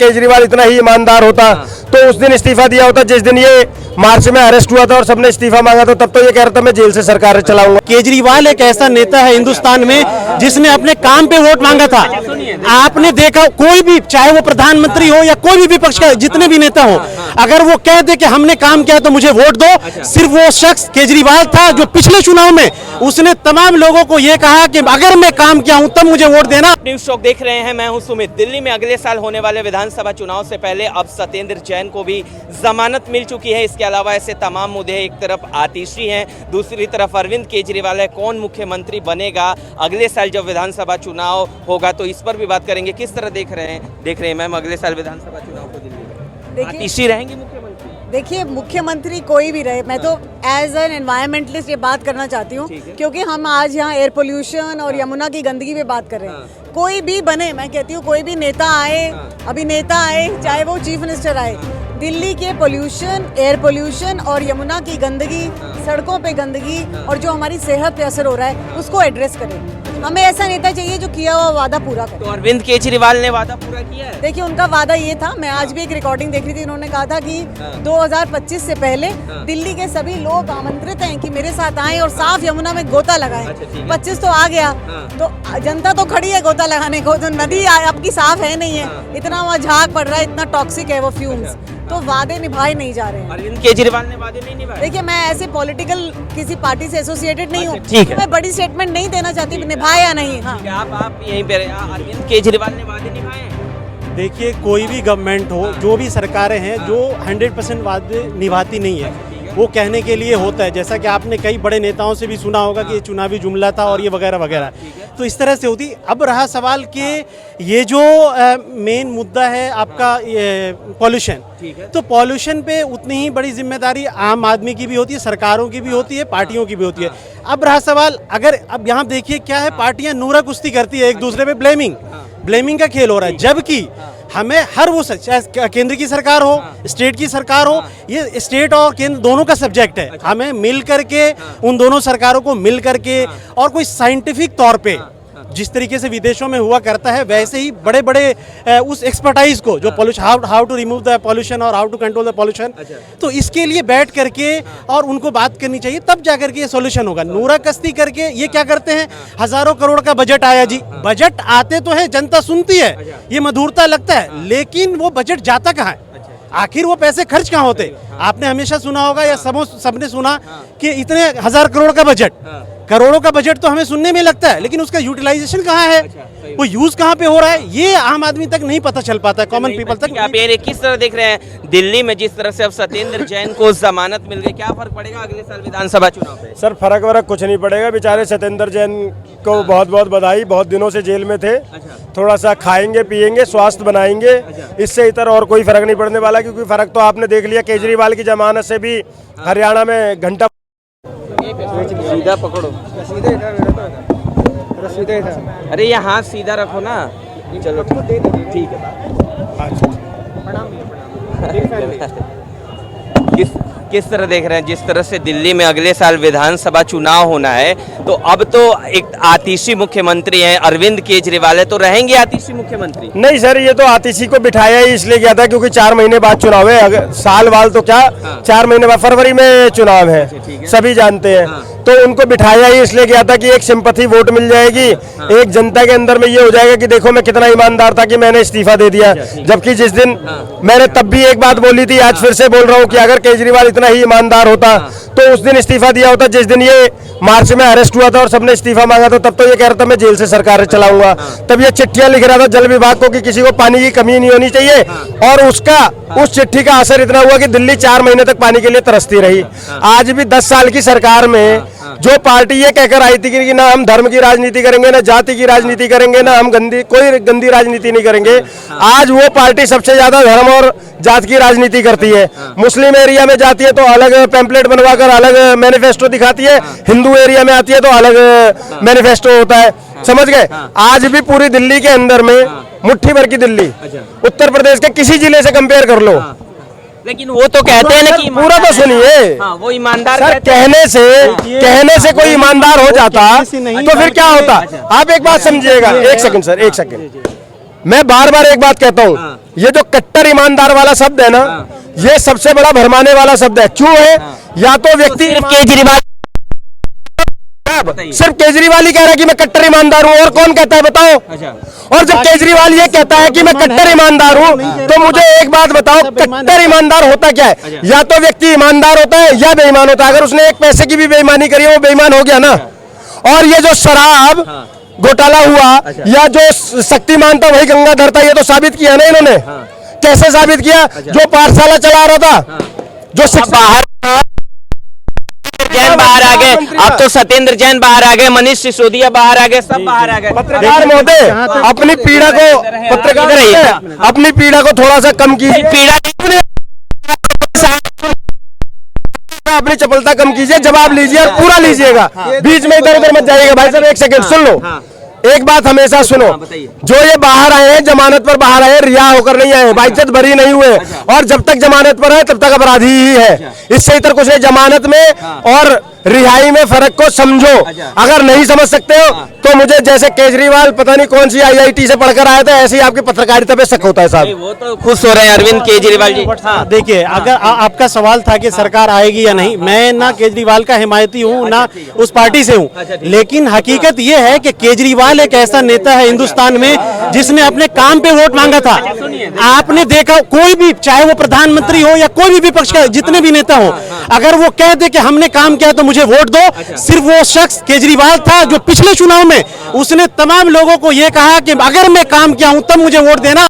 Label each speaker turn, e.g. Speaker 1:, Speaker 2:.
Speaker 1: केजरीवाल इतना ही ईमानदार होता तो उस दिन इस्तीफा दिया होता जिस दिन ये मार्च में अरेस्ट हुआ था और सबने इस्तीफा मांगा था। तब तो ये कह रहा था मैं जेल से सरकार चलाऊंगा।
Speaker 2: केजरीवाल एक ऐसा नेता है हिंदुस्तान में जिसने अपने काम पे वोट मांगा था। आपने देखा कोई भी, चाहे वो प्रधानमंत्री हो या कोई भी विपक्ष का जितने भी नेता हो, अगर वो कह दे कि हमने काम किया तो मुझे वोट दो, सिर्फ वो शख्स केजरीवाल था जो पिछले चुनाव में उसने तमाम लोगों को ये कहा कि अगर मैं काम किया हूं तब मुझे वोट देना।
Speaker 3: न्यूज शॉक देख रहे हैं, मैं हूं सुमित। दिल्ली में अगले साल होने वाले विधानसभा चुनाव से पहले अब सत्येंद्र जैन को भी जमानत मिल चुकी है। इसके अलावा ऐसे तमाम मुद्दे, एक तरफ आतिशी हैं, दूसरी तरफ अरविंद केजरीवाल है। कौन मुख्यमंत्री बनेगा अगले साल जब विधानसभा चुनाव होगा, तो इस पर भी बात करेंगे। किस तरह देख रहे हैं मैम अगले साल विधानसभा चुनाव को दिल्ली में? आतिशी रहेंगी मुख्यमंत्री?
Speaker 4: देखिए, मुख्यमंत्री कोई भी रहे, मैं तो एज एन एनवायरमेंटलिस्ट ये बात करना चाहती हूँ, क्योंकि हम आज यहाँ एयर पोल्यूशन और यमुना की गंदगी पे बात कर रहे हैं। कोई भी बने, मैं कहती हूँ कोई भी नेता आए, अभिनेता आए, चाहे वो चीफ मिनिस्टर आए, दिल्ली के पोल्यूशन, एयर पोल्यूशन और यमुना की गंदगी, सड़कों पे गंदगी और जो हमारी सेहत पे असर हो रहा है उसको एड्रेस करें। हमें ऐसा नेता चाहिए जो किया हुआ वादा पूरा करे।
Speaker 3: तो अरविंद केजरीवाल ने वादा पूरा किया है?
Speaker 4: देखिए, उनका वादा ये था, मैं आज भी एक रिकॉर्डिंग देख रही थी, उन्होंने कहा था कि 2025 से पहले दिल्ली के सभी लोग आमंत्रित हैं कि मेरे साथ आएं और साफ यमुना में गोता लगाएं। 25 तो आ गया, तो जनता तो खड़ी है गोता लगाने को, तो नदी आपकी साफ है नहीं है, इतना वहाँ झाग पड़ रहा है, इतना टॉक्सिक है वो फ्यूम्स, तो वादे निभाए नहीं जा रहे हैं।
Speaker 3: अरविंद केजरीवाल ने वादे नहीं निभाए?
Speaker 4: देखिए, मैं ऐसे पॉलिटिकल किसी पार्टी से एसोसिएटेड नहीं हूँ,
Speaker 3: ठीक है,
Speaker 4: मैं बड़ी स्टेटमेंट नहीं देना चाहती निभाए या नहीं। हाँ,
Speaker 3: आप यहीं पे अरविंद केजरीवाल ने वादे निभाए हैं?
Speaker 2: देखिए, कोई भी गवर्नमेंट हो, जो भी सरकारें हैं, जो 100% वादे निभाती नहीं है, वो कहने के लिए होता है। जैसा कि आपने कई बड़े नेताओं से भी सुना होगा कि ये चुनावी जुमला था और ये वगैरह वगैरह, तो इस तरह से होती। अब रहा सवाल कि ये जो मेन मुद्दा है आपका पॉल्यूशन, तो पॉल्यूशन पे उतनी ही बड़ी जिम्मेदारी आम आदमी की भी होती है, सरकारों की भी होती है, पार्टियों की भी होती है। अब रहा सवाल, अगर अब यहाँ देखिए क्या है, पार्टियां नूरा कुश्ती करती है एक दूसरे पे, ब्लेमिंग का खेल हो रहा है, जबकि हमें हर वो चाहे केंद्र की सरकार हो, स्टेट की सरकार हो, ये स्टेट और केंद्र दोनों का सब्जेक्ट है। हमें मिल करके उन दोनों सरकारों को मिल करके और कोई साइंटिफिक तौर पे जिस तरीके से विदेशों में हुआ करता है, वैसे ही बड़े बड़े उस एक्सपर्टाइज को जो pollution, how to remove the pollution और how to control the pollution, तो इसके लिए बैठ करके और उनको बात करनी चाहिए, तब जाकर के ये सॉल्यूशन होगा। नूरा कस्ती करके ये क्या करते हैं, हजारों करोड़ का बजट आया जी, बजट आते तो है, जनता सुनती है, ये मधुरता लगता है, लेकिन वो बजट जाता कहाँ है, आखिर वो पैसे खर्च कहाँ होते? आपने हमेशा सुना होगा या सबने सुना कि इतने 1000 करोड़ का बजट, करोड़ों का बजट तो हमें सुनने में लगता है, लेकिन उसका यूटिलाइजेशन कहाँ है, वो यूज कहाँ पे हो रहा है, ये आम आदमी तक नहीं पता चल पाता है, कॉमन पीपल तक।
Speaker 3: आप ये किस तरह देख रहे हैं दिल्ली में जिस तरह से अब सत्येंद्र जैन को जमानत मिल गई, क्या फर्क पड़ेगा अगले साल विधानसभा चुनाव पे?
Speaker 1: सर, फर्क वरक कुछ नहीं पड़ेगा। बेचारे सत्येंद्र जैन को बहुत बहुत बधाई, बहुत दिनों से जेल में थे। थोड़ा सा खाएंगे पिएंगे, स्वास्थ्य बनाएंगे, इससे इतर और कोई फर्क नहीं पड़ने वाला, क्योंकि फर्क तो आपने देख लिया, केजरीवाल की जमानत से भी हरियाणा में घंटा।
Speaker 3: सीधा पकड़ो, अरे ये हाथ सीधा रखो ना, चलो ठीक है। किस तरह देख रहे हैं, जिस तरह से दिल्ली में अगले साल विधानसभा चुनाव होना है, तो अब तो एक आतिशी मुख्यमंत्री हैं, अरविंद केजरीवाल है, तो रहेंगे आतिशी मुख्यमंत्री?
Speaker 1: नहीं सर, ये तो आतिशी को बिठाया ही इसलिए गया था क्योंकि 4 महीने बाद चुनाव है। अगर साल वाल तो क्या, 4 महीने बाद फरवरी में चुनाव है, सभी जानते हैं। तो उनको बिठाया ही इसलिए गया था कि एक सिंपैथी वोट मिल जाएगी, एक जनता के अंदर में ये हो जाएगा कि देखो मैं कितना ईमानदार था कि मैंने इस्तीफा दे दिया। जबकि जिस दिन मैंने तब भी एक बात बोली थी, आज फिर से बोल रहा हूँ कि अगर केजरीवाल इतना ही ईमानदार होता तो उस दिन इस्तीफा दिया होता जिस दिन ये मार्च में अरेस्ट हुआ था और सबने इस्तीफा मांगा था। तब तो ये कह रहा था मैं जेल से सरकार चलाऊंगा। तब ये चिट्ठियां लिख रहा था जल विभाग को कि किसी को पानी की कमी नहीं होनी चाहिए, और उस चिट्ठी का असर इतना हुआ कि दिल्ली 4 महीने तक पानी के लिए तरसती रही। आज भी 10 साल की सरकार में जो पार्टी ये कहकर आई थी कि ना हम धर्म की राजनीति करेंगे, ना जाति की राजनीति करेंगे, ना हम कोई गंदी राजनीति नहीं करेंगे, आज वो पार्टी सबसे ज्यादा धर्म और जात की राजनीति करती है। मुस्लिम एरिया में जाती है तो अलग पैम्पलेट बनवाकर अलग मैनिफेस्टो दिखाती है, हिंदू एरिया में आती है तो अलग मैनिफेस्टो होता है, समझ गए। आज भी पूरी दिल्ली के अंदर में मुट्ठी भर की दिल्ली उत्तर प्रदेश के किसी जिले से कंपेयर कर लो,
Speaker 3: लेकिन वो तो कहते हैं ना कि
Speaker 1: पूरा तो सुनिए,
Speaker 3: वो ईमानदार
Speaker 1: सर, कहने से कोई ईमानदार हो जाता तो फिर क्या होता। आप एक बात समझिएगा, एक सेकंड सर, एक सेकंड, मैं बार बार एक बात कहता हूँ, ये जो कट्टर ईमानदार वाला शब्द है ना, ये सबसे बड़ा भरमाने वाला शब्द है। क्यों है? या तो व्यक्ति
Speaker 3: केजरीवाल
Speaker 1: सिर्फ केजरीवाल ही कह रहा है कि मैं कट्टर ईमानदार हूँ, और कौन कहता है बताओ? और जब केजरीवाल ये कहता है कि मैं कट्टर ईमानदार हूँ, तो मुझे एक बात बताओ, कट्टर ईमानदार होता क्या है? या तो व्यक्ति ईमानदार होता है या बेईमान होता है। अगर उसने एक पैसे की भी बेईमानी करी है, वो बेईमान हो गया ना। और ये जो शराब घोटाला हुआ, या जो शक्तिमान था वही गंगाधर था, ये तो साबित किया ना इन्होंने। कैसे साबित किया? जो पाठशाला चला रहा था, जो
Speaker 3: बाहर जैन बाहर आ गए, अब तो सत्येंद्र जैन बाहर आ गए, मनीष सिसोदिया बाहर आ गए, सब बाहर आ गए।
Speaker 1: पत्रकार महोदय, अपनी पीड़ा को अपनी पीड़ा को थोड़ा सा कम कीजिए।
Speaker 3: पीड़ा
Speaker 1: अपनी चपलता कम कीजिए, जवाब लीजिए और पूरा लीजिएगा, बीच में इधर उधर मत जाइएगा। भाई साहब एक सेकंड सुन लो, एक बात हमेशा सुनो, जो ये बाहर आए हैं जमानत पर बाहर आए, रिहा होकर नहीं आए, बाइज्जत बरी नहीं हुए, और जब तक जमानत पर है तब तक अपराधी ही है। इससे इतर कुछ नहीं। जमानत में और रिहाई में फर्क को समझो। अगर नहीं समझ सकते हो तो मुझे जैसे केजरीवाल पता नहीं कौन सी IIT से पढ़कर आया था, ऐसे ही आपकी पत्रकारिता पे शक होता है साहब।
Speaker 3: वो तो खुश हो रहे हैं अरविंद केजरीवाल जी।
Speaker 2: देखिए, अगर आपका सवाल था कि सरकार आएगी या नहीं, मैं ना केजरीवाल का हिमायती हूँ ना उस पार्टी से हूँ, लेकिन हकीकत ये है कि केजरीवाल एक ऐसा नेता है हिंदुस्तान में जिसने अपने काम पे वोट मांगा था। आपने देखा, कोई भी, चाहे वो प्रधानमंत्री हो या कोई भी विपक्ष का जितने भी नेता हो, अगर वो कह दे कि हमने काम किया तो मुझे वोट दो, सिर्फ वो शख्स केजरीवाल था जो पिछले चुनाव में उसने तमाम लोगों को ये कहा कि अगर मैं काम किया हूं तब मुझे वोट देना।